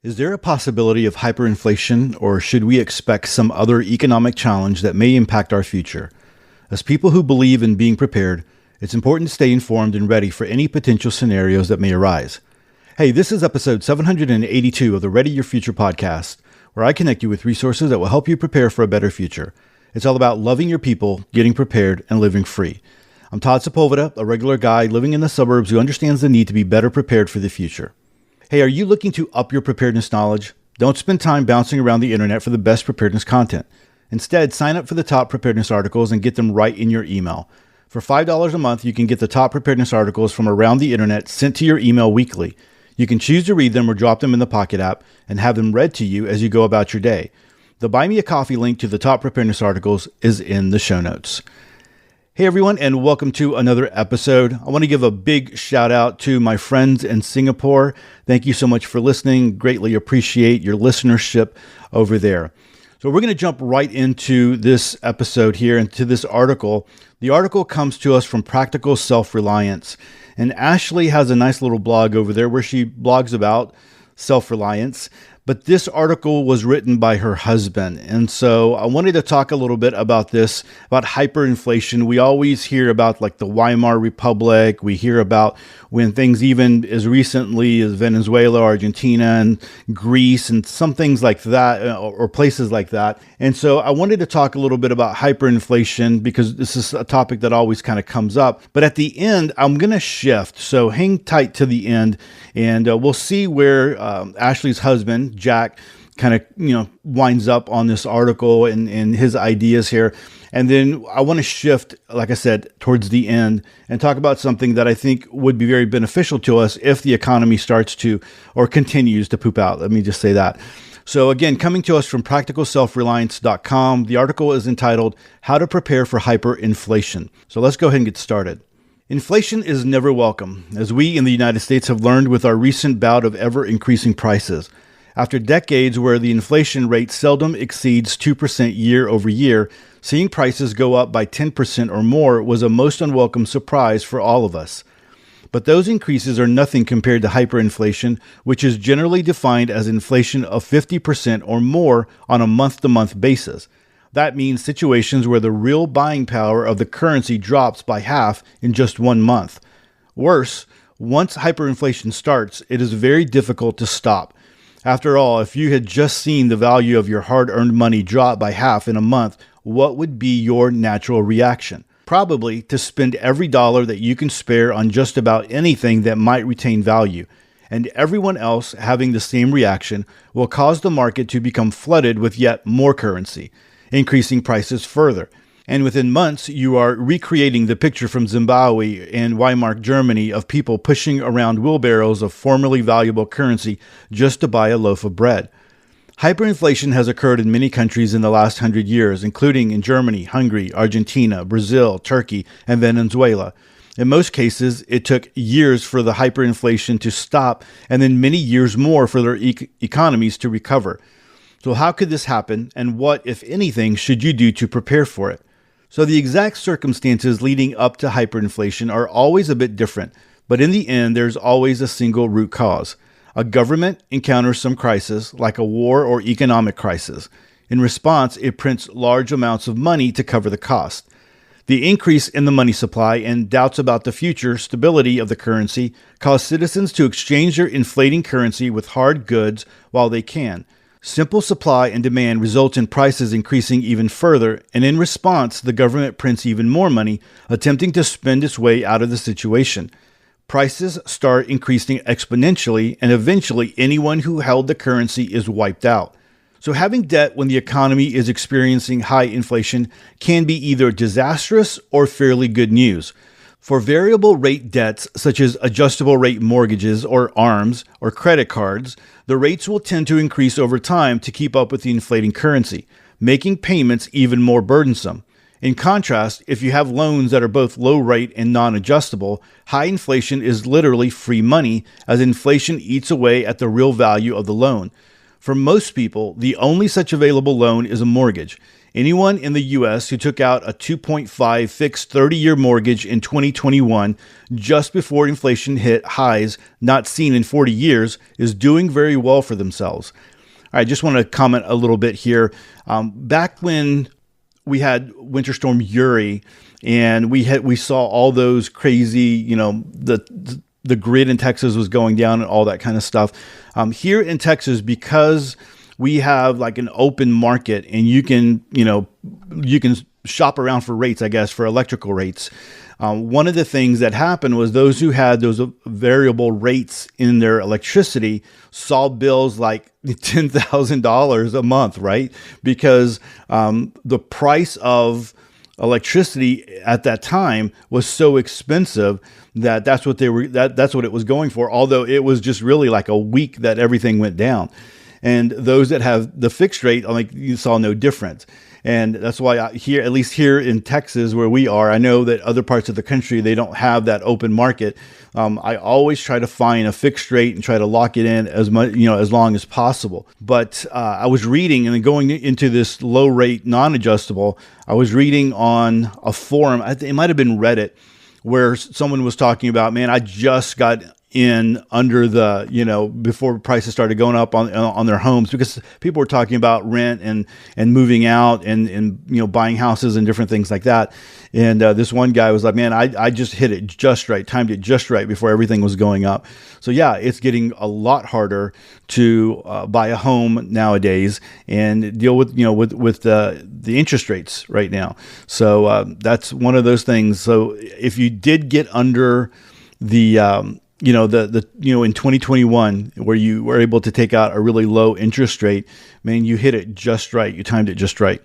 Is there a possibility of hyperinflation, or should we expect some other economic challenge that may impact our future? As people who believe in being prepared, it's important to stay informed and ready for any potential scenarios that may arise. Hey, this is episode 782 of the Ready Your Future podcast, where I connect you with resources that will help you prepare for a better future. It's all about loving your people, getting prepared, and living free. I'm Todd Sepulveda, a regular guy living in the suburbs who understands the need to be better prepared for the future. Hey, are you looking to up your preparedness knowledge? Don't spend time bouncing around the internet for the best preparedness content. Instead, sign up for the top preparedness articles and get them right in your email. For $5 a month, you can get the top preparedness articles from around the internet sent to your email weekly. You can choose to read them or drop them in the Pocket app and have them read to you as you go about your day. The Buy Me a Coffee link to the top preparedness articles is in the show notes. Hey everyone, and welcome to another episode. I want to give a big shout out to my friends in Singapore. Thank you so much for listening. Greatly appreciate your listenership over there. So we're going to jump right into this episode here, into this article. The article comes to us from Practical Self-Reliance. And Ashley has a nice little blog over there where she blogs about self-reliance. But this article was written by her husband. And so I wanted to talk a little bit about this, about hyperinflation. We always hear about like the Weimar Republic. We hear about when things even as recently as Venezuela, Argentina, and Greece, and some things like that, or places like that. And so I wanted to talk a little bit about hyperinflation because this is a topic that always kind of comes up. But at the end, I'm going to shift. So hang tight to the end, and we'll see where Ashley's husband, Jack, kind of winds up on this article and his ideas here. And then I want to shift, like I said, towards the end and talk about something that I think would be very beneficial to us if the economy starts to or continues to poop out. Let me just say that. So again, coming to us from practicalselfreliance.com, the article is entitled How to Prepare for Hyperinflation. So let's go ahead and get started. Inflation is never welcome, as we in the United States have learned with our recent bout of ever-increasing prices. After decades where the inflation rate seldom exceeds 2% year over year, seeing prices go up by 10% or more was a most unwelcome surprise for all of us. But those increases are nothing compared to hyperinflation, which is generally defined as inflation of 50% or more on a month-to-month basis. That means situations where the real buying power of the currency drops by half in just 1 month. Worse, once hyperinflation starts, it is very difficult to stop. After all, if you had just seen the value of your hard-earned money drop by half in a month, what would be your natural reaction? Probably to spend every dollar that you can spare on just about anything that might retain value. And everyone else having the same reaction will cause the market to become flooded with yet more currency, increasing prices further. And within months, you are recreating the picture from Zimbabwe and Weimar Germany of people pushing around wheelbarrows of formerly valuable currency just to buy a loaf of bread. Hyperinflation has occurred in many countries in the last 100 years, including in Germany, Hungary, Argentina, Brazil, Turkey, and Venezuela. In most cases, it took years for the hyperinflation to stop and then many years more for their economies to recover. So how could this happen, and what, if anything, should you do to prepare for it? So the exact circumstances leading up to hyperinflation are always a bit different, but in the end, there's always a single root cause. A government encounters some crisis, like a war or economic crisis. In response, it prints large amounts of money to cover the cost. The increase in the money supply and doubts about the future stability of the currency cause citizens to exchange their inflating currency with hard goods while they can. Simple supply and demand result in prices increasing even further, and in response, the government prints even more money, attempting to spend its way out of the situation. Prices start increasing exponentially, and eventually anyone who held the currency is wiped out. So having debt when the economy is experiencing high inflation can be either disastrous or fairly good news. For variable rate debts, such as adjustable rate mortgages or ARMs or credit cards, the rates will tend to increase over time to keep up with the inflating currency, making payments even more burdensome. In contrast, if you have loans that are both low rate and non-adjustable, high inflation is literally free money as inflation eats away at the real value of the loan. For most people, the only such available loan is a mortgage. Anyone in the U.S. who took out a 2.5 fixed 30-year mortgage in 2021, just before inflation hit highs not seen in 40 years, is doing very well for themselves. I just want to comment a little bit here. Back when we had Winter Storm Uri, and we saw all those crazy, the grid in Texas was going down and all that kind of stuff. Here in Texas, because we have like an open market and you can shop around for rates, I guess, for electrical rates. One of the things that happened was those who had those variable rates in their electricity saw bills like $10,000 a month, right? Because the price of electricity at that time was so expensive that's what it was going for. Although it was just really like a week that everything went down. And those that have the fixed rate, like you saw no difference. And that's why at least here in Texas where we are, I know that other parts of the country, they don't have that open market. I always try to find a fixed rate and try to lock it in as much, as long as possible. But I was reading, and then going into this low rate non-adjustable, I was reading on a forum, it might have been Reddit, where someone was talking about, man, I just got in under the, before prices started going up on their homes, because people were talking about rent and moving out and buying houses and different things like that. And this one guy was like, man, I just hit it just right, timed it just right before everything was going up. So yeah, it's getting a lot harder to buy a home nowadays and deal with, with the interest rates right now. So that's one of those things. So if you did get under the, in 2021, where you were able to take out a really low interest rate, man, you hit it just right. You timed it just right.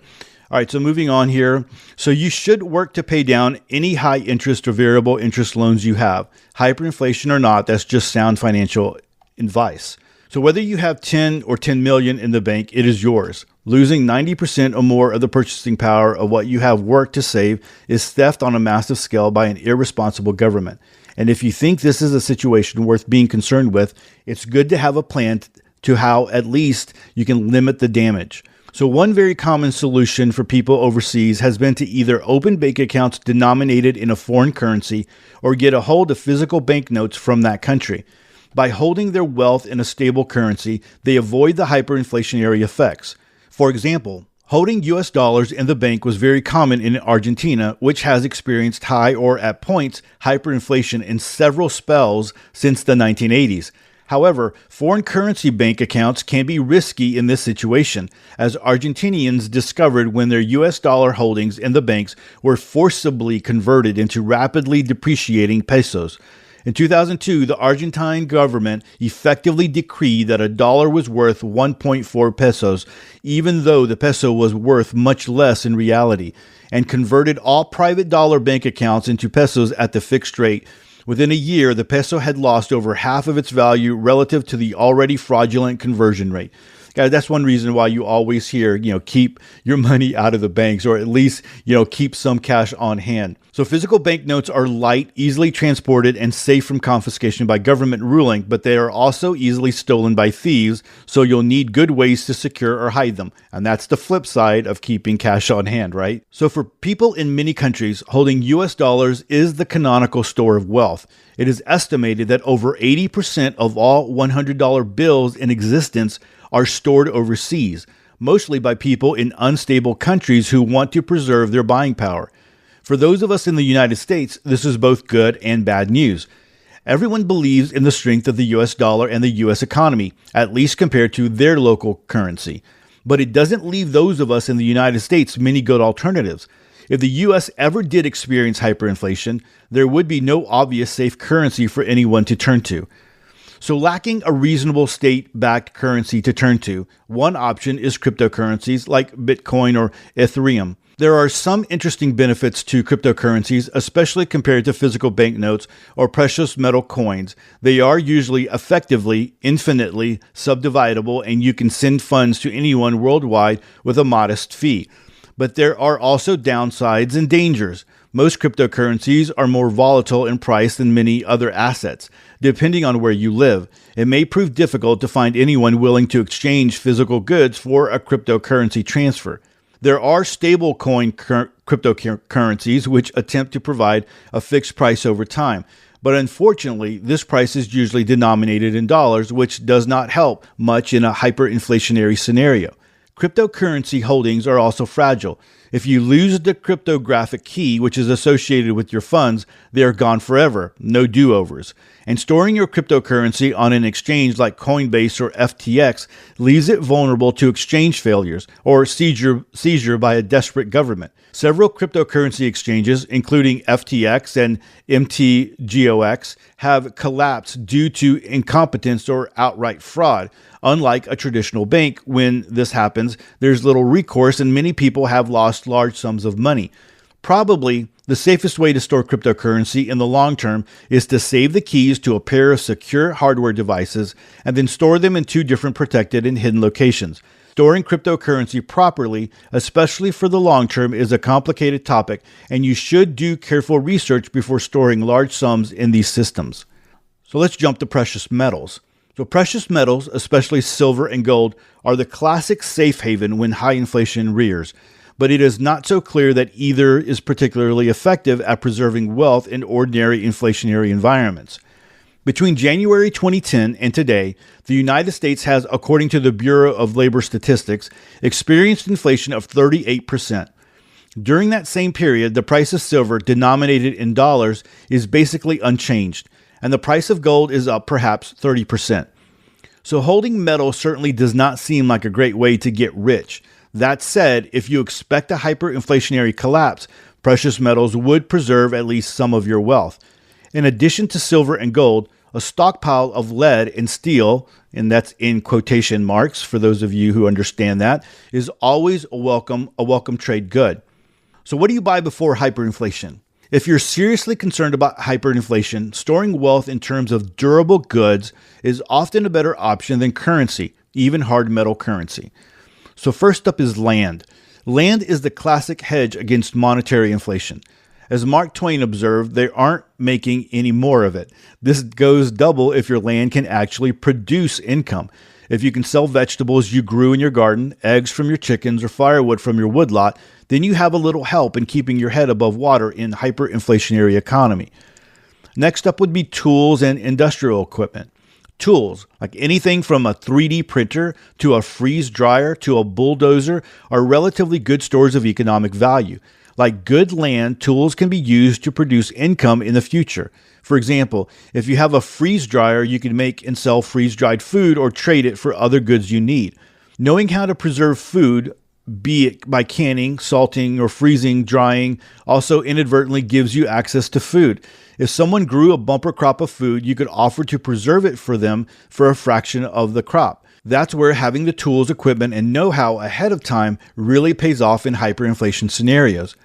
All right, so moving on here. So you should work to pay down any high interest or variable interest loans you have. Hyperinflation or not, that's just sound financial advice. So whether you have 10 or 10 million in the bank, it is yours. Losing 90% or more of the purchasing power of what you have worked to save is theft on a massive scale by an irresponsible government. And if you think this is a situation worth being concerned with, it's good to have a plan to how at least you can limit the damage. So one very common solution for people overseas has been to either open bank accounts denominated in a foreign currency or get a hold of physical banknotes from that country. By holding their wealth in a stable currency, they avoid the hyperinflationary effects. For example, holding US dollars in the bank was very common in Argentina, which has experienced high or at points hyperinflation in several spells since the 1980s. However, foreign currency bank accounts can be risky in this situation, as Argentinians discovered when their US dollar holdings in the banks were forcibly converted into rapidly depreciating pesos. In 2002, the Argentine government effectively decreed that a dollar was worth 1.4 pesos, even though the peso was worth much less in reality, and converted all private dollar bank accounts into pesos at the fixed rate. Within a year, the peso had lost over half of its value relative to the already fraudulent conversion rate. Guys, that's one reason why you always hear, keep your money out of the banks, or at least, keep some cash on hand. So physical banknotes are light, easily transported, and safe from confiscation by government ruling, but they are also easily stolen by thieves, so you'll need good ways to secure or hide them. And that's the flip side of keeping cash on hand, right? So for people in many countries, holding US dollars is the canonical store of wealth. It is estimated that over 80% of all $100 bills in existence are stored overseas, mostly by people in unstable countries who want to preserve their buying power. For those of us in the United States, this is both good and bad news. Everyone believes in the strength of the US dollar and the US economy, at least compared to their local currency. But it doesn't leave those of us in the United States many good alternatives. If the US ever did experience hyperinflation, there would be no obvious safe currency for anyone to turn to. So lacking a reasonable state-backed currency to turn to, one option is cryptocurrencies like Bitcoin or Ethereum. There are some interesting benefits to cryptocurrencies, especially compared to physical banknotes or precious metal coins. They are usually effectively, infinitely subdividable, and you can send funds to anyone worldwide with a modest fee. But there are also downsides and dangers. Most cryptocurrencies are more volatile in price than many other assets. Depending on where you live, it may prove difficult to find anyone willing to exchange physical goods for a cryptocurrency transfer. There are stablecoin cryptocurrencies which attempt to provide a fixed price over time. But unfortunately, this price is usually denominated in dollars, which does not help much in a hyperinflationary scenario. Cryptocurrency holdings are also fragile. If you lose the cryptographic key, which is associated with your funds, they are gone forever, no do-overs. And storing your cryptocurrency on an exchange like Coinbase or FTX leaves it vulnerable to exchange failures or seizure by a desperate government. Several cryptocurrency exchanges, including FTX and MTGOX, have collapsed due to incompetence or outright fraud. Unlike a traditional bank, when this happens, there's little recourse and many people have lost large sums of money. Probably the safest way to store cryptocurrency in the long term is to save the keys to a pair of secure hardware devices and then store them in two different protected and hidden locations. Storing cryptocurrency properly, especially for the long term, is a complicated topic, and you should do careful research before storing large sums in these systems. So let's jump to precious metals. So precious metals, especially silver and gold, are the classic safe haven when high inflation rears. But it is not so clear that either is particularly effective at preserving wealth in ordinary inflationary environments. Between January 2010 and today, the United States has, according to the Bureau of Labor Statistics, experienced inflation of 38%. During that same period, the price of silver, denominated in dollars, is basically unchanged, and the price of gold is up perhaps 30%. So holding metal certainly does not seem like a great way to get rich. That said, if you expect a hyperinflationary collapse, precious metals would preserve at least some of your wealth. In addition to silver and gold, a stockpile of lead and steel, and that's in quotation marks for those of you who understand that, is always a welcome trade good. So what do you buy before hyperinflation? If you're seriously concerned about hyperinflation, storing wealth in terms of durable goods is often a better option than currency, even hard metal currency. So first up is land. Land is the classic hedge against monetary inflation. As Mark Twain observed, they aren't making any more of it. This goes double if your land can actually produce income. If you can sell vegetables you grew in your garden, eggs from your chickens, or firewood from your woodlot, then you have a little help in keeping your head above water in a hyperinflationary economy. Next up would be tools and industrial equipment. Tools, like anything from a 3D printer to a freeze dryer to a bulldozer, are relatively good stores of economic value. Like good land, tools can be used to produce income in the future. For example, if you have a freeze dryer, you can make and sell freeze-dried food or trade it for other goods you need. Knowing how to preserve food, be it by canning, salting, or freezing, drying, also inadvertently gives you access to food. If someone grew a bumper crop of food, you could offer to preserve it for them for a fraction of the crop. That's where having the tools, equipment, and know-how ahead of time really pays off in hyperinflation scenarios.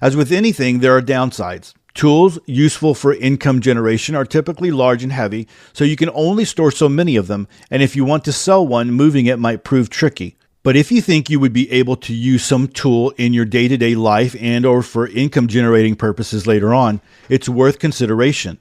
As with anything, there are downsides. Tools useful for income generation are typically large and heavy, so you can only store so many of them, and if you want to sell one, moving it might prove tricky. But if you think you would be able to use some tool in your day-to-day life and or for income generating purposes later on, it's worth consideration.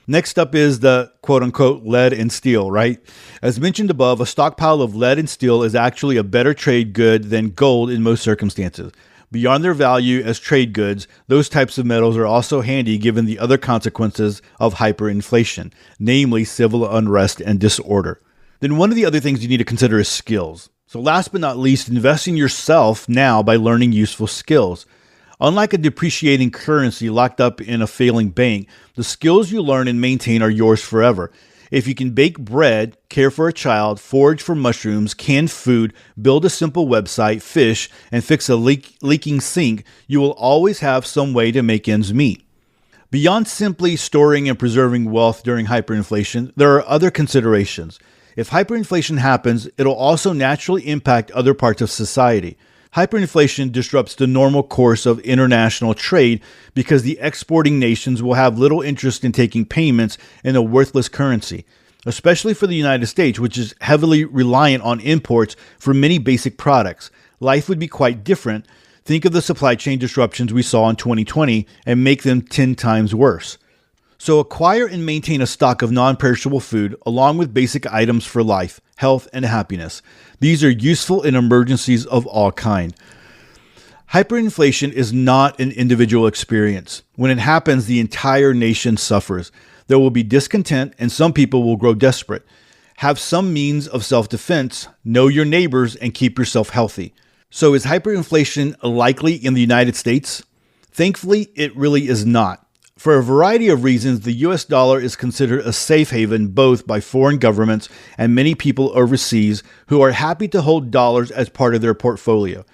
Next up is the quote-unquote lead and steel, right? As mentioned above, a stockpile of lead and steel is actually a better trade good than gold in most circumstances. Beyond their value as trade goods, those types of metals are also handy given the other consequences of hyperinflation, namely civil unrest and disorder. Then one of the other things you need to consider is skills. So last but not least, invest in yourself now by learning useful skills. Unlike a depreciating currency locked up in a failing bank, the skills you learn and maintain are yours forever. If you can bake bread, care for a child, forage for mushrooms, can food, build a simple website, fish, and fix a leaking sink, you will always have some way to make ends meet. Beyond simply storing and preserving wealth during hyperinflation, there are other considerations. If hyperinflation happens, it'll also naturally impact other parts of society. Hyperinflation disrupts the normal course of international trade because the exporting nations will have little interest in taking payments in a worthless currency, especially for the United States, which is heavily reliant on imports for many basic products. Life would be quite different. Think of the supply chain disruptions we saw in 2020 and make them 10 times worse. So acquire and maintain a stock of non-perishable food along with basic items for life, health, and happiness. These are useful in emergencies of all kind. Hyperinflation is not an individual experience. When it happens, the entire nation suffers. There will be discontent and some people will grow desperate. Have some means of self-defense, know your neighbors, and keep yourself healthy. So is hyperinflation likely in the United States? Thankfully, it really is not. For a variety of reasons, the US dollar is considered a safe haven both by foreign governments and many people overseas who are happy to hold dollars as part of their portfolio.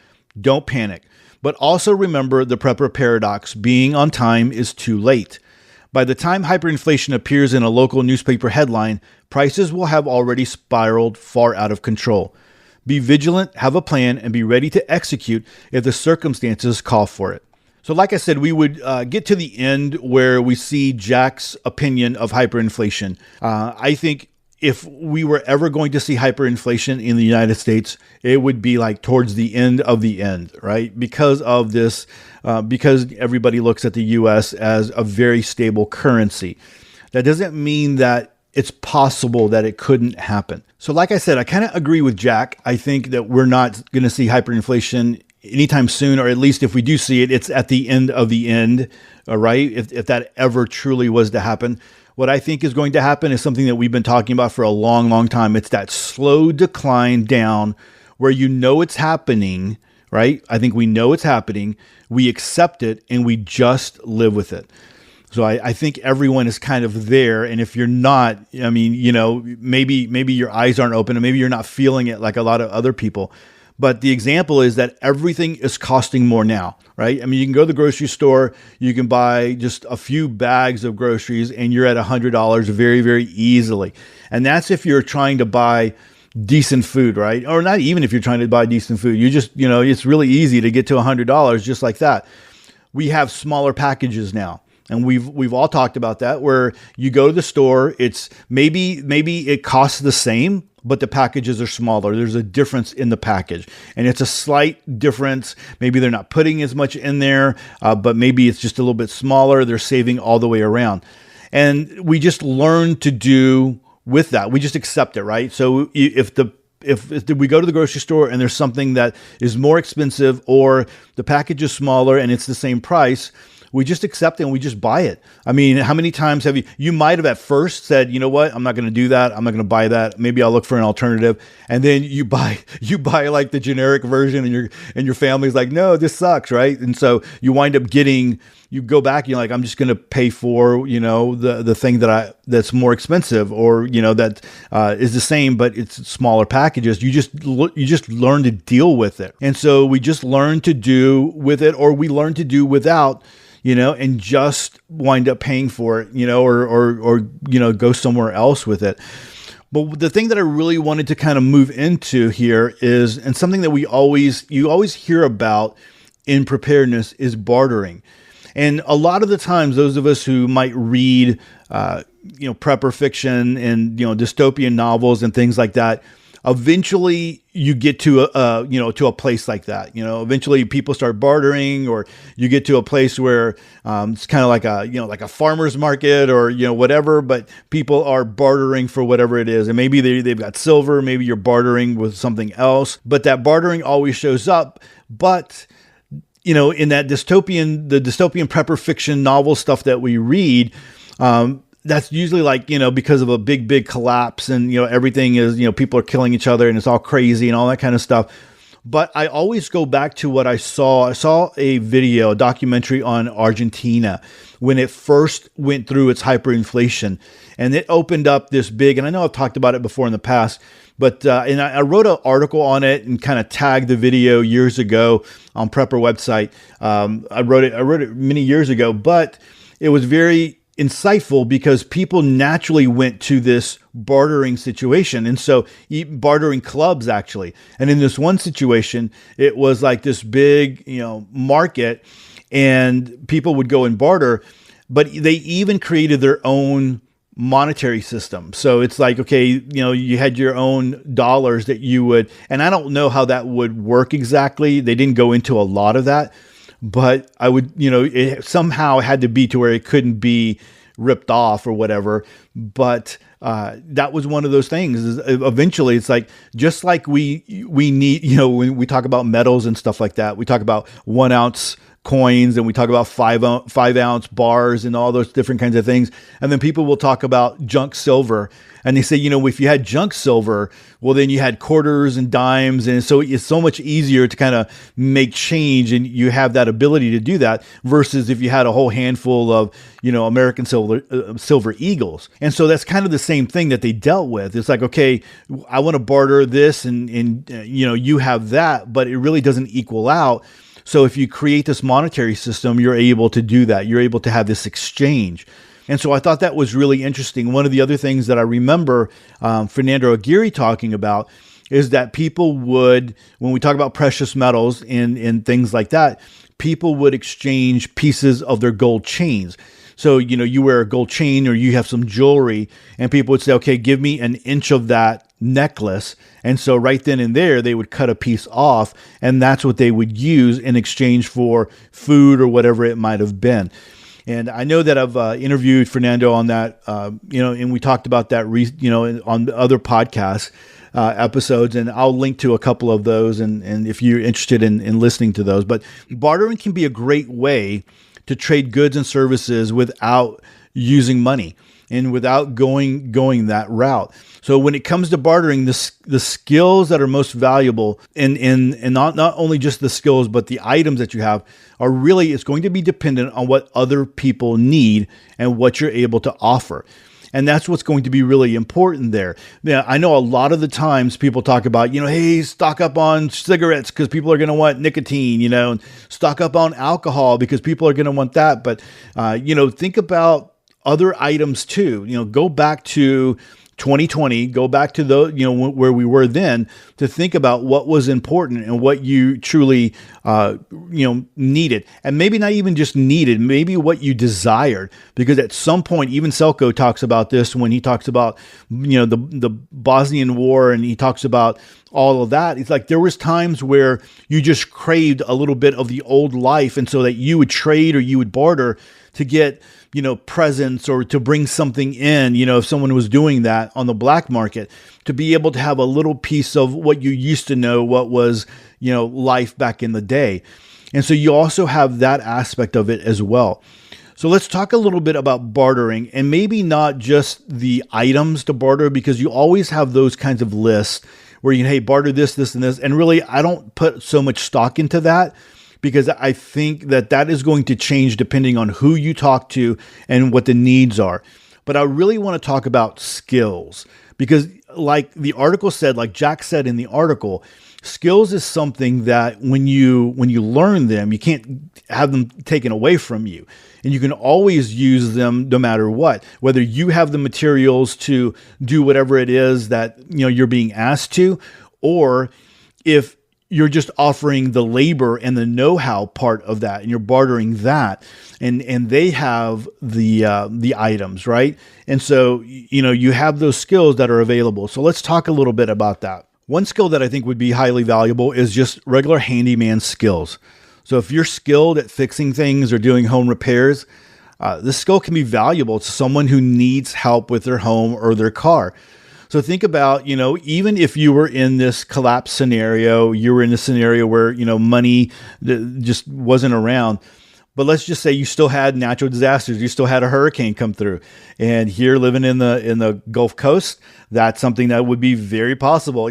Don't panic, but also remember the prepper paradox: being on time is too late. By the time hyperinflation appears in a local newspaper headline, prices will have already spiraled far out of control. Be vigilant, have a plan, and be ready to execute if the circumstances call for it. So like I said, we would get to the end where we see Jack's opinion of hyperinflation. I think if we were ever going to see hyperinflation in the United States, it would be like towards the end, right? Because of this, because everybody looks at the US as a very stable currency. That doesn't mean that it's possible that it couldn't happen. So like I said, I kind of agree with Jack. I think that we're not going to see hyperinflation anytime soon, or at least if we do see it, it's at the end, right? If that ever truly was to happen. What I think is going to happen is something that we've been talking about for a long, long time. It's that slow decline down where you know it's happening, right? I think we know it's happening. We accept it and we just live with it. So I think everyone is kind of there. And if you're not, I mean, maybe your eyes aren't open and maybe you're not feeling it like a lot of other people. But the example is that everything is costing more now, right? I mean, you can go to the grocery store, you can buy just a few bags of groceries and you're at $100 very, very easily. And that's if you're trying to buy decent food, right? Or not even if you're trying to buy decent food. You just, it's really easy to get to $100 just like that. We have smaller packages now. And we've all talked about that, where you go to the store, it's maybe it costs the same, but the packages are smaller. There's a difference in the package, and it's a slight difference. Maybe they're not putting as much in there, but maybe it's just a little bit smaller. They're saving all the way around. And we just learn to do with that. We just accept it, right? So if we go to the grocery store and there's something that is more expensive or the package is smaller and it's the same price, we just accept it and we just buy it. I mean, how many times have you might have at first said, you know what, I'm not going to do that. I'm not going to buy that. Maybe I'll look for an alternative. And then you buy like the generic version and your family's like, no, this sucks. Right. And so you wind up you go back, you're like, I'm just going to pay for, the thing that's more expensive or, that is the same, but it's smaller packages. You just learn to deal with it. And so we just learn to do with it, or we learn to do without, and just wind up paying for it, or go somewhere else with it. But the thing that I really wanted to kind of move into here is, and something that you always hear about in preparedness, is bartering. And a lot of the times, those of us who might read, prepper fiction and, dystopian novels and things like that, eventually you get to a place like that. Eventually people start bartering, or you get to a place where it's kind of like a farmer's market or whatever. But people are bartering for whatever it is, and maybe they've got silver. Maybe you're bartering with something else, but that bartering always shows up. But in that the dystopian prepper fiction novel stuff that we read, that's usually like, because of a big collapse and, everything is, people are killing each other and it's all crazy and all that kind of stuff. But I always go back to what I saw. I saw a documentary on Argentina when it first went through its hyperinflation, and it opened up this big, and I know I've talked about it before in the past, but and I wrote an article on it and kind of tagged the video years ago on Prepper website. I wrote it many years ago, but it was very insightful because people naturally went to this bartering situation. And so bartering clubs actually. And in this one situation, it was like this big, market, and people would go and barter, but they even created their own monetary system. So it's like, okay, you had your own dollars that you would, and I don't know how that would work exactly. They didn't go into a lot of that, but I would, it somehow had to be to where it couldn't be ripped off or whatever. But that was one of those things. Eventually, it's like, just like we need, when we talk about metals and stuff like that, we talk about 1 ounce coins and we talk about 5 ounce bars and all those different kinds of things. And then people will talk about junk silver. And they say, if you had junk silver, well, then you had quarters and dimes. And so it's so much easier to kind of make change. And you have that ability to do that versus if you had a whole handful of, American silver eagles. And so that's kind of the same thing that they dealt with. It's like, okay, I want to barter this and you have that, but it really doesn't equal out. So if you create this monetary system, you're able to do that. You're able to have this exchange. And so I thought that was really interesting. One of the other things that I remember Fernando Aguirre talking about is that people would, when we talk about precious metals and things like that, people would exchange pieces of their gold chains. So, you wear a gold chain or you have some jewelry and people would say, okay, give me an inch of that necklace. And so right then and there, they would cut a piece off and that's what they would use in exchange for food or whatever it might have been. And I know that I've interviewed Fernando on that, and we talked about that, on other podcast episodes, and I'll link to a couple of those. And if you're interested in listening to those, but bartering can be a great way to trade goods and services without using money and without going that route. So when it comes to bartering, the skills that are most valuable and not only just the skills, but the items that you have are really, it's going to be dependent on what other people need and what you're able to offer. And that's what's going to be really important there. Yeah, I know a lot of the times people talk about, hey, stock up on cigarettes because people are going to want nicotine, and stock up on alcohol because people are going to want that. But, think about other items too. Go back to 2020, go back to where we were then to think about what was important and what you truly, needed. And maybe not even just needed, maybe what you desired. Because at some point, even Selko talks about this when he talks about, the Bosnian War and he talks about all of that. It's like there was times where you just craved a little bit of the old life. And so that you would trade or you would barter to get, presents or to bring something in, if someone was doing that on the black market, to be able to have a little piece of what you used to know, what was, life back in the day. And so you also have that aspect of it as well. So let's talk a little bit about bartering and maybe not just the items to barter, because you always have those kinds of lists where hey, barter this, this, and this. And really, I don't put so much stock into that, because I think that is going to change depending on who you talk to and what the needs are. But I really want to talk about skills, because like the article said, like Jack said in the article, skills is something that when you learn them, you can't have them taken away from you. And you can always use them no matter what, whether you have the materials to do whatever it is that you're being asked to, or if you're just offering the labor and the know-how part of that, and you're bartering that, and they have the items, right? And so you have those skills that are available. So let's talk a little bit about that. One skill that I think would be highly valuable is just regular handyman skills. So if you're skilled at fixing things or doing home repairs, this skill can be valuable to someone who needs help with their home or their car. So think about, even if you were in this collapse scenario, you were in a scenario where, money just wasn't around. But let's just say you still had natural disasters. You still had a hurricane come through. And here living in the Gulf Coast, that's something that would be very possible.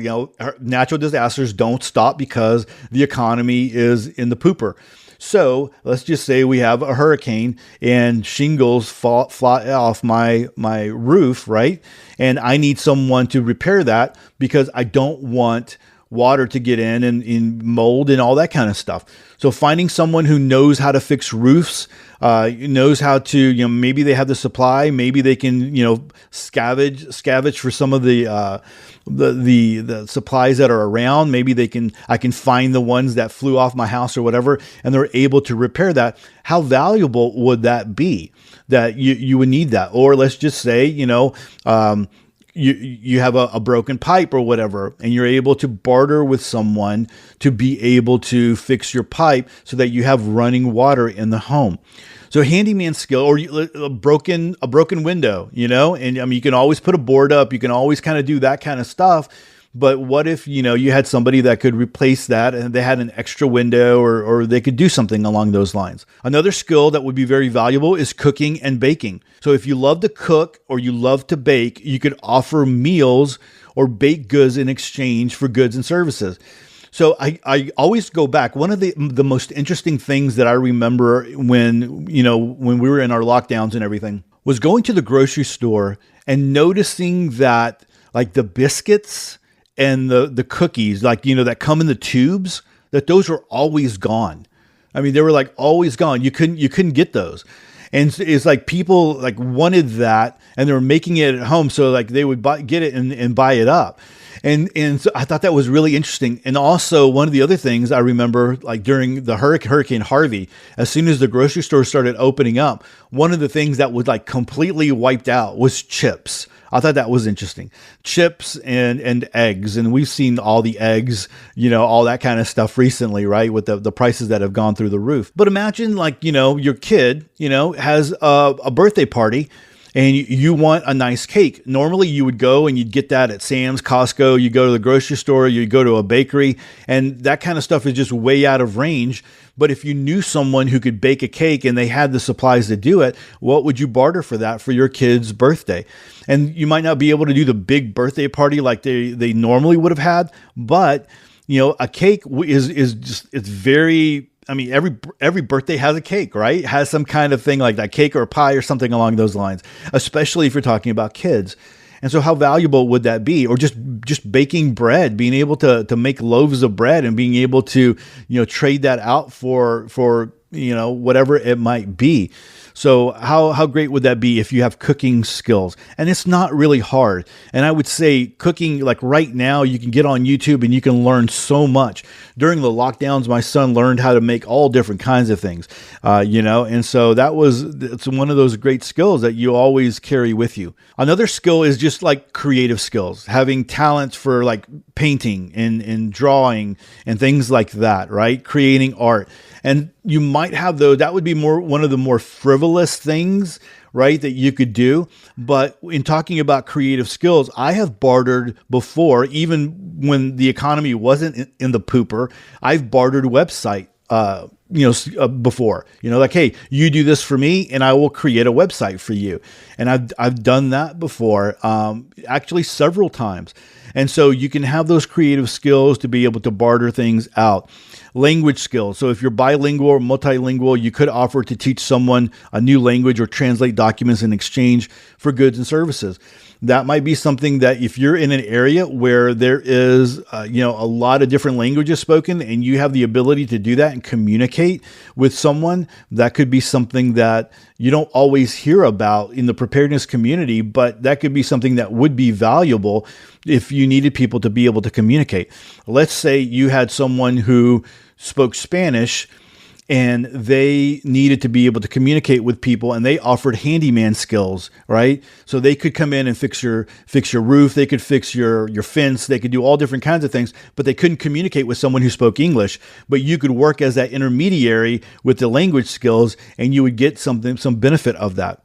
Natural disasters don't stop because the economy is in the pooper. So let's just say we have a hurricane and shingles fly off my roof, right? And I need someone to repair that because I don't want water to get in mold and all that kind of stuff. So finding someone who knows how to fix roofs, knows how to, maybe they have the supply, maybe they can, scavenge for some of the supplies that are around. Maybe I can find the ones that flew off my house or whatever, and they're able to repair that. How valuable would that be that you would need that? Or let's just say, you have a broken pipe or whatever, and you're able to barter with someone to be able to fix your pipe so that you have running water in the home. So handyman skill, or a broken window, and I mean, you can always put a board up. You can always kind of do that kind of stuff. But what if, you had somebody that could replace that and they had an extra window, or they could do something along those lines? Another skill that would be very valuable is cooking and baking. So if you love to cook or you love to bake, you could offer meals or bake goods in exchange for goods and services. So I always go back. One of the most interesting things that I remember when we were in our lockdowns and everything was going to the grocery store and noticing that, like, the biscuits and the cookies, like, that come in the tubes, that those were always gone. I mean, they were like always gone. You couldn't get those. And it's like people like wanted that, and they were making it at home. So like they would get it and buy it up. And so I thought that was really interesting. And also one of the other things I remember, like during the Hurricane Harvey, as soon as the grocery stores started opening up, one of the things that was like completely wiped out was chips. I thought that was interesting. Chips and eggs. And we've seen all the eggs, all that kind of stuff recently, right? With the prices that have gone through the roof. But imagine like, your kid, has a birthday party, and you want a nice cake. Normally you would go and you'd get that at Sam's, Costco, you go to the grocery store, you go to a bakery, and that kind of stuff is just way out of range. But if you knew someone who could bake a cake and they had the supplies to do it, what would you barter for that for your kid's birthday? And you might not be able to do the big birthday party like they normally would have had, but a cake is just, it's very, I mean, every birthday has a cake, right? Has some kind of thing like that, cake or a pie or something along those lines, especially if you're talking about kids. And so how valuable would that be? Or just baking bread, being able to make loaves of bread and being able to, trade that out for whatever it might be. So how great would that be if you have cooking skills? And it's not really hard. And I would say cooking, like right now, you can get on YouTube and you can learn so much. During the lockdowns, my son learned how to make all different kinds of things, and so it's one of those great skills that you always carry with you. Another skill is just like creative skills, having talents for like painting and drawing and things like that, right? Creating art. And you might have those, that would be one of the more frivolous things, right, that you could do. But in talking about creative skills, I have bartered before, even when the economy wasn't in the pooper. I've bartered website, before, like, hey, you do this for me and I will create a website for you. And I've done that before, actually several times. And so you can have those creative skills to be able to barter things out. Language skills. So if you're bilingual or multilingual, you could offer to teach someone a new language or translate documents in exchange for goods and services. That might be something that if you're in an area where there is, a lot of different languages spoken and you have the ability to do that and communicate with someone, that could be something that you don't always hear about in the preparedness community, but that could be something that would be valuable if you needed people to be able to communicate. Let's say you had someone who spoke Spanish and they needed to be able to communicate with people, and they offered handyman skills, right? So they could come in and fix your roof, they could fix your fence, they could do all different kinds of things, but they couldn't communicate with someone who spoke English. But you could work as that intermediary with the language skills, and you would get some benefit of that.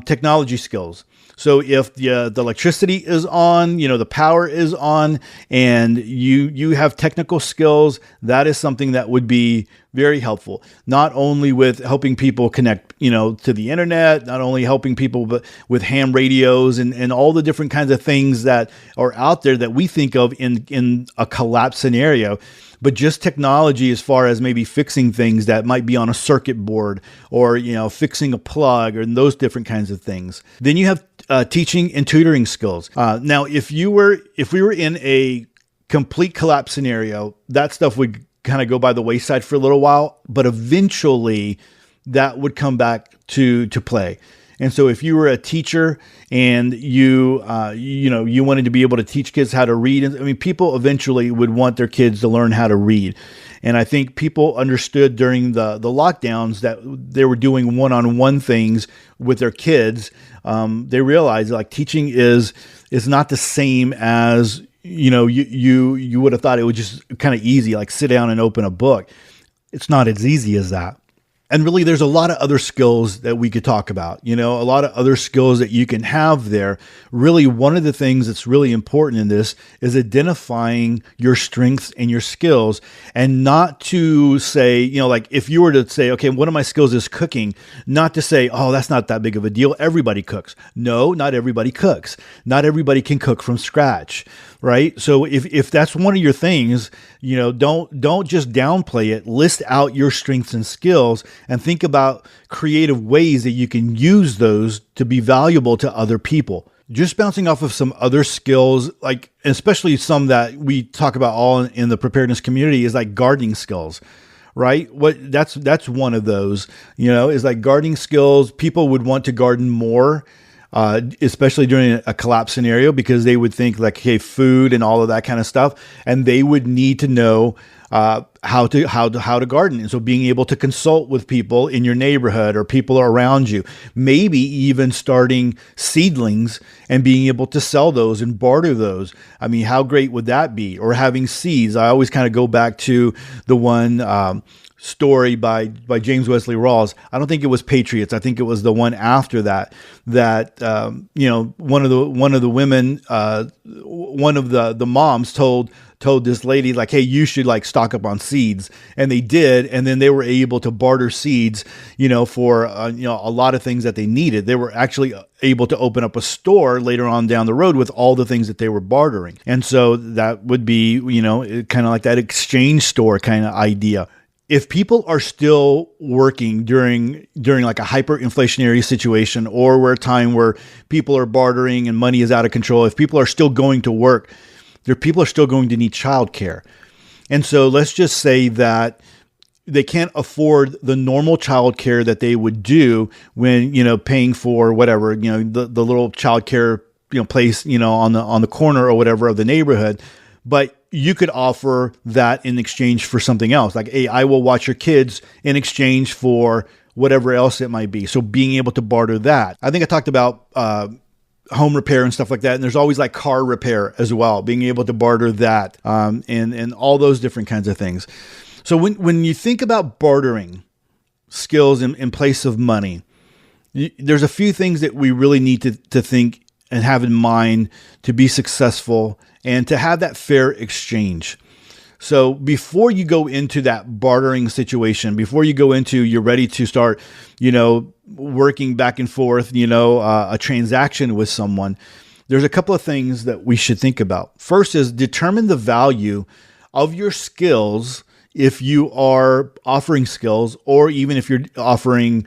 Technology skills. So if the electricity is on, the power is on, and you have technical skills, that is something that would be very helpful. Not only with helping people connect, to the internet, not only helping people, but with ham radios and all the different kinds of things that are out there that we think of in a collapse scenario. But just technology as far as maybe fixing things that might be on a circuit board or, fixing a plug or those different kinds of things. Then you have teaching and tutoring skills. Now, if we were in a complete collapse scenario, that stuff would kind of go by the wayside for a little while, but eventually that would come back to play. And so if you were a teacher and you wanted to be able to teach kids how to read, I mean, people eventually would want their kids to learn how to read. And I think people understood during the lockdowns that they were doing one-on-one things with their kids. They realized like teaching is not the same as, you would have thought it was just kind of easy, like sit down and open a book. It's not as easy as that. And really, there's a lot of other skills that we could talk about, a lot of other skills that you can have there. Really, one of the things that's really important in this is identifying your strengths and your skills, and not to say, like if you were to say, okay, one of my skills is cooking, not to say, oh, that's not that big of a deal. Everybody cooks. No, not everybody cooks. Not everybody can cook from scratch, right? So if that's one of your things, don't just downplay it. List out your strengths and skills and think about creative ways that you can use those to be valuable to other people. Just bouncing off of some other skills, like especially some that we talk about all in the preparedness community, is like gardening skills, right? That's one of those, is like gardening skills. People would want to garden more, especially during a collapse scenario, because they would think like, hey, food and all of that kind of stuff, and they would need to know how to garden. And so being able to consult with people in your neighborhood or people around you, maybe even starting seedlings and being able to sell those and barter those. I mean, how great would that be? Or having seeds. I always kind of go back to the one story by James Wesley Rawls. I don't think it was Patriots. I think it was the one after that one of the women, one of the moms told this lady like, hey, you should like stock up on seeds. And they did. And then they were able to barter seeds, for, a lot of things that they needed. They were actually able to open up a store later on down the road with all the things that they were bartering. And so that would be, kind of like that exchange store kind of idea. If people are still working during like a hyperinflationary situation, or where a time where people are bartering and money is out of control, if people are still going to work, people are still going to need childcare. And so let's just say that they can't afford the normal childcare that they would do when, paying for whatever, the little childcare, place, on the corner or whatever of the neighborhood. But you could offer that in exchange for something else. Like, hey, I will watch your kids in exchange for whatever else it might be. So being able to barter that. I think I talked about home repair and stuff like that. And there's always like car repair as well, being able to barter that, and all those different kinds of things. So when you think about bartering skills in place of money, there's a few things that we really need to think and have in mind to be successful and to have that fair exchange. So before you go into that bartering situation, before you go into, you're ready to start, working back and forth, a transaction with someone, there's a couple of things that we should think about. First is determine the value of your skills if you are offering skills, or even if you're offering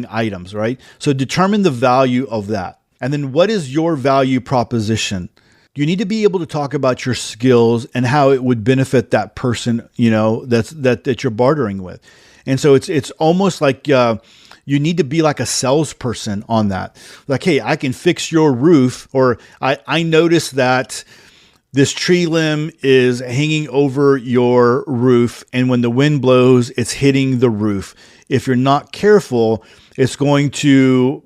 items, right? So determine the value of that. And then what is your value proposition? You need to be able to talk about your skills and how it would benefit that person, that you're bartering with. And so it's almost like you need to be like a salesperson on that. Like, hey, I can fix your roof, or I noticed that this tree limb is hanging over your roof, and when the wind blows, it's hitting the roof. If you're not careful, it's going to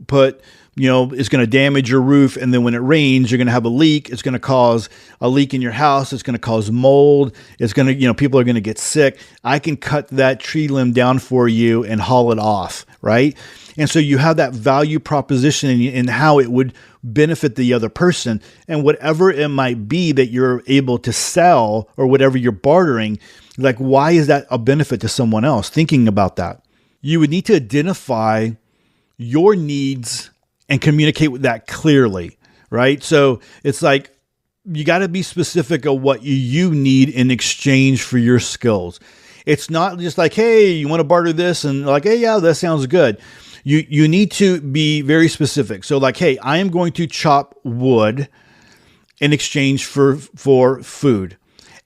it's going to damage your roof. And then when it rains, you're going to have a leak. It's going to cause a leak in your house. It's going to cause mold. It's going to, people are going to get sick. I can cut that tree limb down for you and haul it off, right? And so you have that value proposition in how it would benefit the other person, and whatever it might be that you're able to sell or whatever you're bartering, like, why is that a benefit to someone else? Thinking about that, you would need to identify your needs and communicate with that clearly, right? So it's like, you got to be specific of what you need in exchange for your skills. It's not just like, hey, you want to barter this? And like, hey, yeah, that sounds good. You need to be very specific. So like, hey, I am going to chop wood, in exchange for food.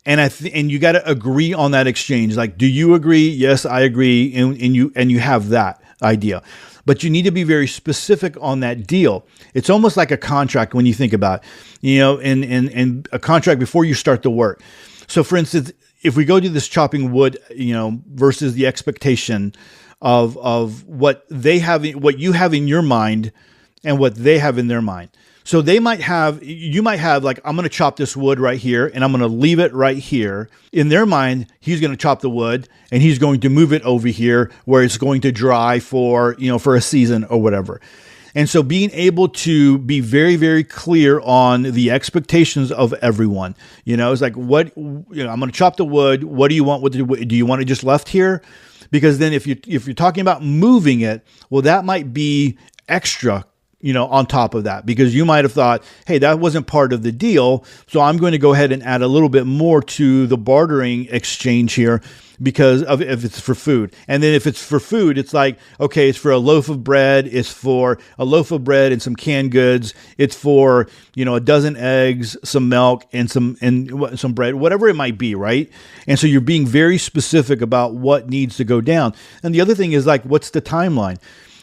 And you got to agree on that exchange. Like, do you agree? Yes, I agree. And you have that idea, but you need to be very specific on that deal. It's almost like a contract when you think about it, in a contract before you start the work. So for instance, if we go to this chopping wood, versus the expectation of what you have in your mind and what they have in their mind. So you might have like, I'm going to chop this wood right here and I'm going to leave it right here. In their mind, he's going to chop the wood and he's going to move it over here where it's going to dry for a season or whatever. And so being able to be very, very clear on the expectations of everyone, it's like, I'm going to chop the wood. What do you want with the wood? Do you want it just left here? Because then if you're talking about moving it, well, that might be extra on top of that, because you might have thought, hey, that wasn't part of the deal. So I'm going to go ahead and add a little bit more to the bartering exchange here because of if it's for food. And then if it's for food, it's like, okay, it's for a loaf of bread. It's for a loaf of bread and some canned goods. It's for, a dozen eggs, some milk and some bread, whatever it might be. Right. And so you're being very specific about what needs to go down. And the other thing is like, what's the timeline?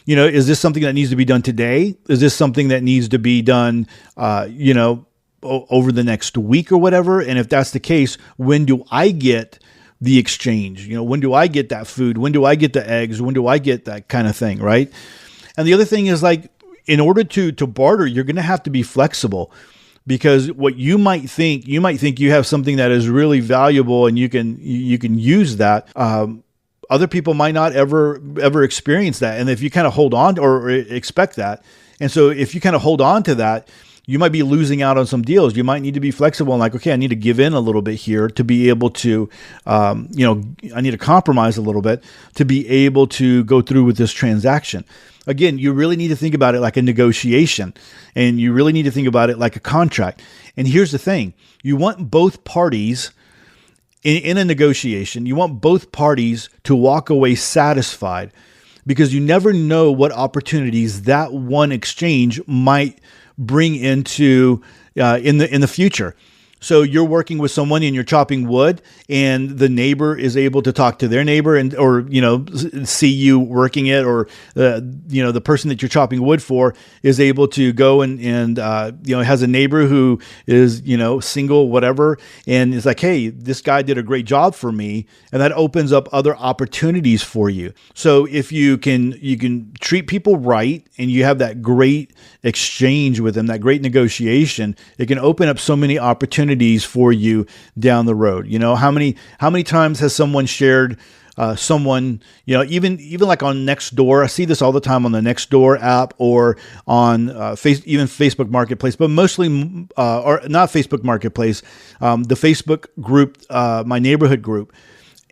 Is this something that needs to be done today? Is this something that needs to be done, over the next week or whatever? And if that's the case, when do I get the exchange? When do I get that food? When do I get the eggs? When do I get that kind of thing? Right. And the other thing is like, in order to barter, you're going to have to be flexible, because what you might think you have something that is really valuable and you can use that. Other people might not ever experience that. And if you kind of hold on or expect that, and so if you kind of hold on to that, you might be losing out on some deals. You might need to be flexible and like, okay, I need to give in a little bit here to be able to, I need to compromise a little bit to be able to go through with this transaction. Again, you really need to think about it like a negotiation, and you really need to think about it like a contract. And here's the thing. You want both parties in a negotiation, you want both parties to walk away satisfied, because you never know what opportunities that one exchange might bring into in the future. So you're working with someone and you're chopping wood, and the neighbor is able to talk to their neighbor or see you working it, or the person that you're chopping wood for is able to go and has a neighbor who is single, whatever, and it's like, hey, this guy did a great job for me, and that opens up other opportunities for you. So if you can treat people right and you have that great exchange with them, that great negotiation, it can open up so many opportunities for you down the road. How many times has someone shared someone, even like on Nextdoor? I see this all the time on the Nextdoor app or on even Facebook Marketplace, but mostly or not Facebook Marketplace, the Facebook group, my neighborhood group.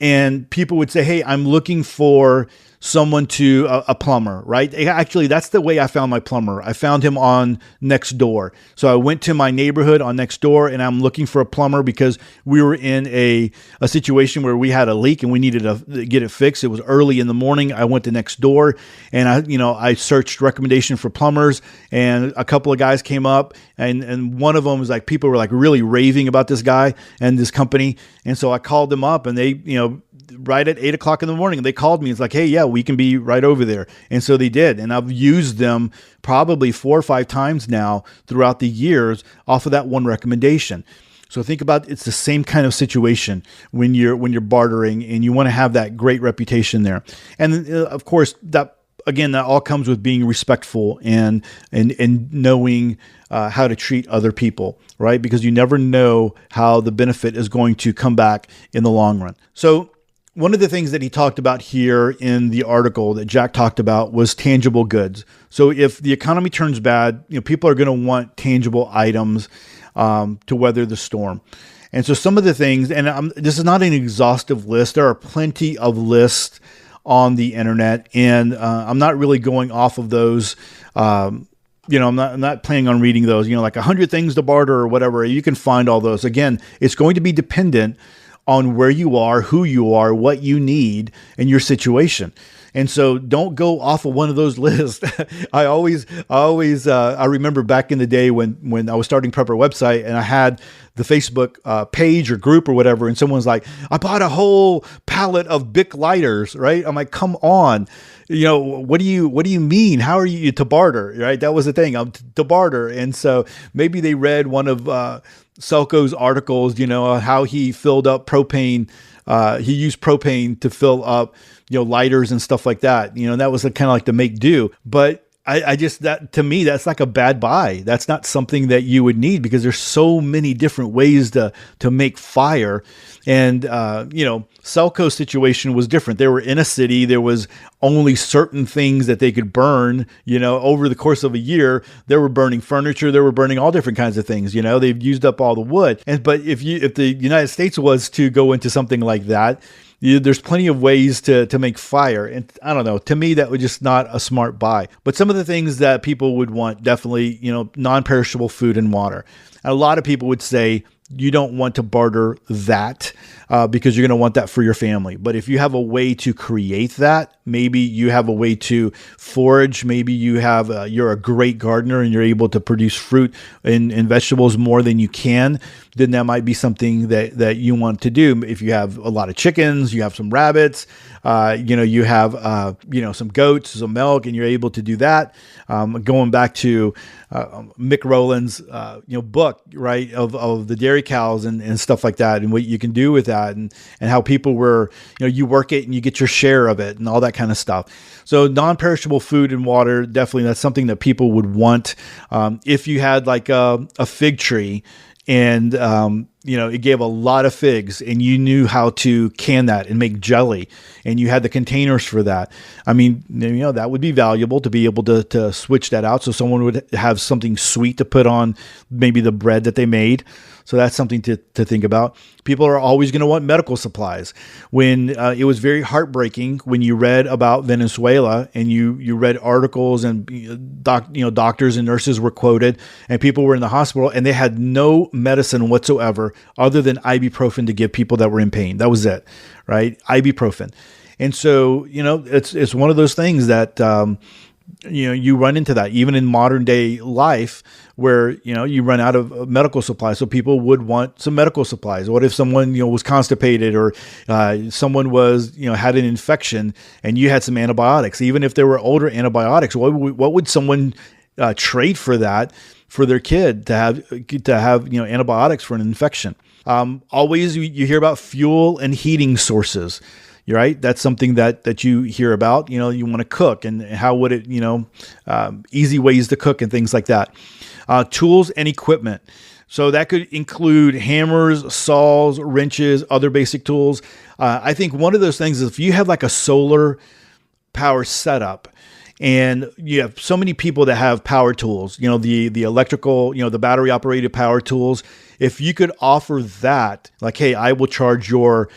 And people would say, hey, I'm looking for someone to a plumber, right? Actually, that's the way I found my plumber. I found him on Nextdoor. So I went to my neighborhood on Nextdoor, and I'm looking for a plumber because we were in a situation where we had a leak and we needed to get it fixed. It was early in the morning. I went to Nextdoor and I searched recommendation for plumbers, and a couple of guys came up, and one of them was like, people were like really raving about this guy and this company. And so I called them up, and they, right at 8:00 in the morning, they called me. It's like, hey, yeah, we can be right over there. And so they did. And I've used them probably 4 or 5 times now throughout the years off of that one recommendation. So think about, it's the same kind of situation when you're bartering, and you want to have that great reputation there. And of course, that all comes with being respectful and knowing how to treat other people, right? Because you never know how the benefit is going to come back in the long run. So one of the things that he talked about here in the article that Jack talked about was tangible goods. So if the economy turns bad, people are going to want tangible items to weather the storm. And so some of the things, and this is not an exhaustive list. There are plenty of lists on the internet, and I'm not really going off of those. I'm not planning on reading those. Like 100 things to barter or whatever. You can find all those. Again, it's going to be dependent on where you are, who you are, what you need, and your situation. And so don't go off of one of those lists. I remember back in the day when I was starting Prepper website and I had the Facebook page or group or whatever, and someone's like, I bought a whole pallet of Bic lighters, right? I'm like, come on. What do you mean? How are you to barter, right? That was the thing. I'm to barter. And so maybe they read one of Selko's articles, how he filled up propane. He used propane to fill up, lighters and stuff like that. That was kind of like the make do. But I just, that to me, that's like a bad buy. That's not something that you would need because there's so many different ways to make fire. And, Selko's situation was different. They were in a city. There was only certain things that they could burn, over the course of a year. They were burning furniture. They were burning all different kinds of things. They've used up all the wood. But if the United States was to go into something like that, there's plenty of ways to make fire. And I don't know, to me, that was just not a smart buy. But some of the things that people would want, definitely, non-perishable food and water. A lot of people would say, you don't want to barter that because you're going to want that for your family. But if you have a way to create that, maybe you have a way to forage, maybe you're a great gardener and you're able to produce fruit and vegetables more than you can, then that might be something that you want to do. If you have a lot of chickens, you have some rabbits, you have, some goats, some milk, and you're able to do that. Going back to Mick Rowland's, book, right, of the dairy cows and stuff like that, and what you can do with that, and how people were, you work it and you get your share of it and all that kind of stuff. So non-perishable food and water, definitely that's something that people would want. If you had like a fig tree and, it gave a lot of figs and you knew how to can that and make jelly and you had the containers for that. I mean, that would be valuable to be able to switch that out. So someone would have something sweet to put on maybe the bread that they made. So that's something to think about. People are always going to want medical supplies. When it was very heartbreaking when you read about Venezuela and you read articles and doctors and nurses were quoted and people were in the hospital and they had no medicine whatsoever other than ibuprofen to give people that were in pain. That was it, right? Ibuprofen. And so, it's one of those things that, you run into that even in modern day life where, you run out of medical supplies. So people would want some medical supplies. What if someone, was constipated or someone was, had an infection and you had some antibiotics, even if there were older antibiotics, what would someone trade for that for their kid to have, antibiotics for an infection? Always you hear about fuel and heating sources. Right? That's something that you hear about, you want to cook and how would it, easy ways to cook and things like that. Tools and equipment. So that could include hammers, saws, wrenches, other basic tools. I think one of those things is if you have like a solar power setup and you have so many people that have power tools, the electrical, the battery operated power tools. If you could offer that, like, hey, I will charge your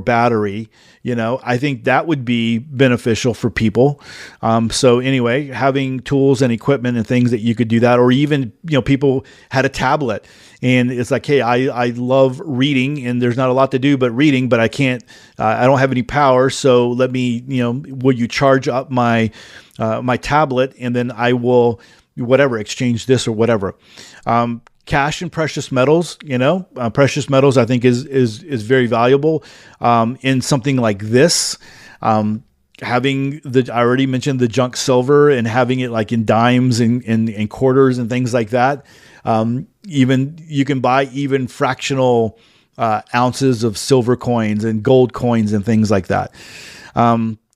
battery, I think that would be beneficial for people. So anyway, having tools and equipment and things that you could do that, or even, people had a tablet and it's like, hey, I love reading and there's not a lot to do but reading, but I can't, I don't have any power. So let me, will you charge up my tablet and then I will, exchange this or whatever. Cash and precious metals, precious metals, I think is very valuable in something like this. Having I already mentioned the junk silver and having it like in dimes and quarters and things like that. Even you can buy even fractional ounces of silver coins and gold coins and things like that.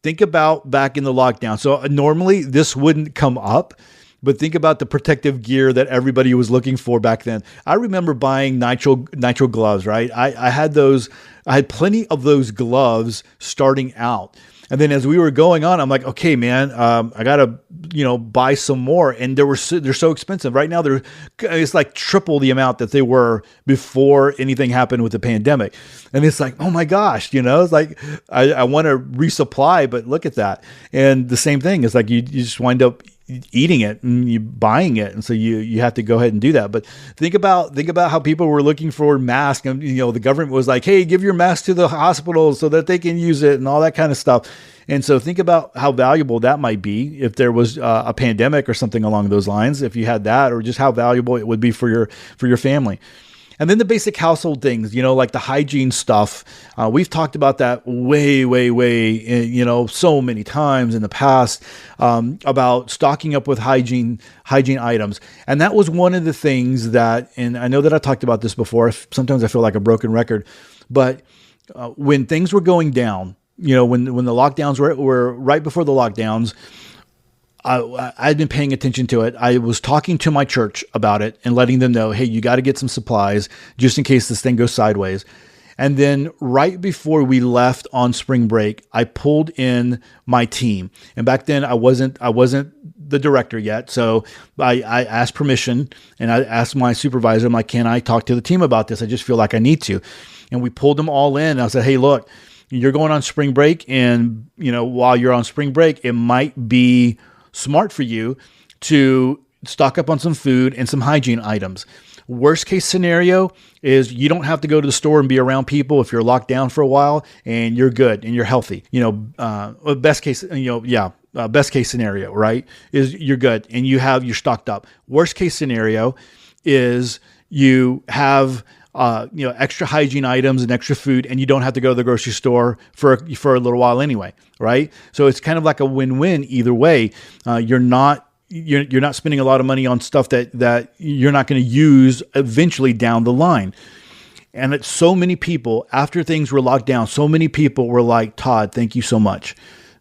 Think about back in the lockdown. So normally this wouldn't come up. But think about the protective gear that everybody was looking for back then. I remember buying nitro gloves, right? I had those. I had plenty of those gloves starting out. And then as we were going on, I'm like, okay, man, I got to, buy some more. And they're so expensive. Right now, it's like triple the amount that they were before anything happened with the pandemic. And it's like, oh my gosh, it's like, I want to resupply, but look at that. And the same thing is like, you just wind up eating it and you buying it. And so you have to go ahead and do that. But think about how people were looking for masks, and, the government was like, hey, give your mask to the hospitals so that they can use it and all that kind of stuff. And so think about how valuable that might be if there was a pandemic or something along those lines, if you had that, or just how valuable it would be for your family. And then the basic household things, like the hygiene stuff. We've talked about that way, so many times in the past, about stocking up with hygiene items. And that was one of the things that, and I know that I talked about this before, sometimes I feel like a broken record, but when things were going down, when the lockdowns were right before the lockdowns, I'd been paying attention to it. I was talking to my church about it and letting them know, hey, you got to get some supplies just in case this thing goes sideways. And then right before we left on spring break, I pulled in my team. And back then I wasn't the director yet. So I asked permission, and I asked my supervisor, I'm like, can I talk to the team about this? I just feel like I need to. And we pulled them all in. And I said, hey, look, you're going on spring break. And, while you're on spring break, it might be smart for you to stock up on some food and some hygiene items. Worst case scenario is you don't have to go to the store and be around people if you're locked down for a while, and you're good and you're healthy. Best case scenario, right, is you're good and you're stocked up. Worst case scenario is you have extra hygiene items and extra food, and you don't have to go to the grocery store for a little while anyway, right? So it's kind of like a win-win either way. You're not spending a lot of money on stuff that you're not going to use eventually down the line. And it's so many people, after things were locked down, so many people were like, Todd, thank you so much.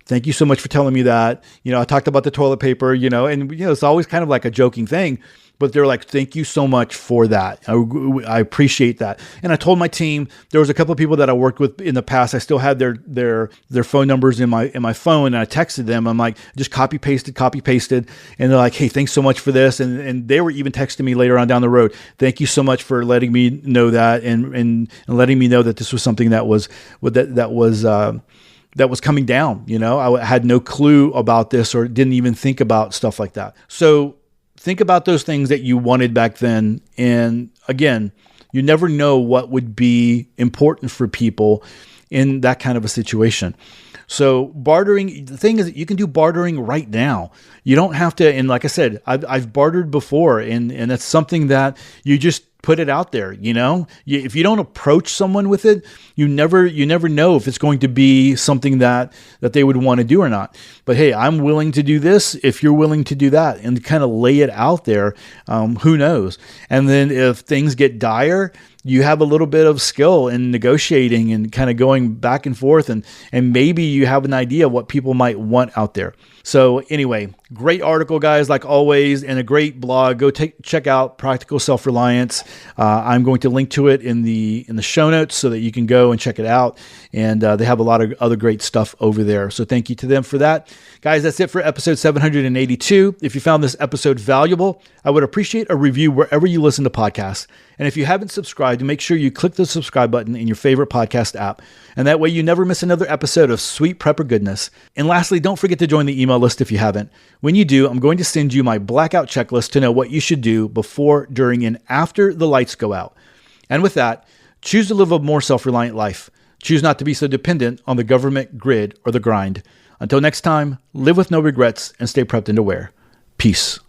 Thank you so much for telling me that. I talked about the toilet paper, and it's always kind of like a joking thing. But they're like, thank you so much for that. I appreciate that. And I told my team, there was a couple of people that I worked with in the past. I still had their phone numbers in my phone, and I texted them. I'm like, just copy pasted. And they're like, hey, thanks so much for this. And they were even texting me later on down the road. Thank you so much for letting me know that and letting me know that this was something that was coming down. I had no clue about this or didn't even think about stuff like that. So think about those things that you wanted back then. And again, you never know what would be important for people in that kind of a situation. So bartering, the thing is that you can do bartering right now. You don't have to, and like I said, I've bartered before, and it's something that you just put it out there. If you don't approach someone with it, you never know if it's going to be something that they would want to do or not. But hey, I'm willing to do this if you're willing to do that, and kind of lay it out there. Who knows? And then if things get dire, you have a little bit of skill in negotiating and kind of going back and forth, and maybe you have an idea what people might want out there. So anyway, great article, guys, like always, and a great blog. Go check out Practical Self-Reliance. I'm going to link to it in the show notes so that you can go and check it out. And they have a lot of other great stuff over there. So thank you to them for that. Guys, that's it for episode 782. If you found this episode valuable, I would appreciate a review wherever you listen to podcasts. And if you haven't subscribed, make sure you click the subscribe button in your favorite podcast app. And that way you never miss another episode of Sweet Prepper Goodness. And lastly, don't forget to join the email list if you haven't. When you do, I'm going to send you my blackout checklist to know what you should do before, during, and after the lights go out. And with that, choose to live a more self-reliant life. Choose not to be so dependent on the government, grid, or the grind. Until next time, live with no regrets and stay prepped and aware. Peace.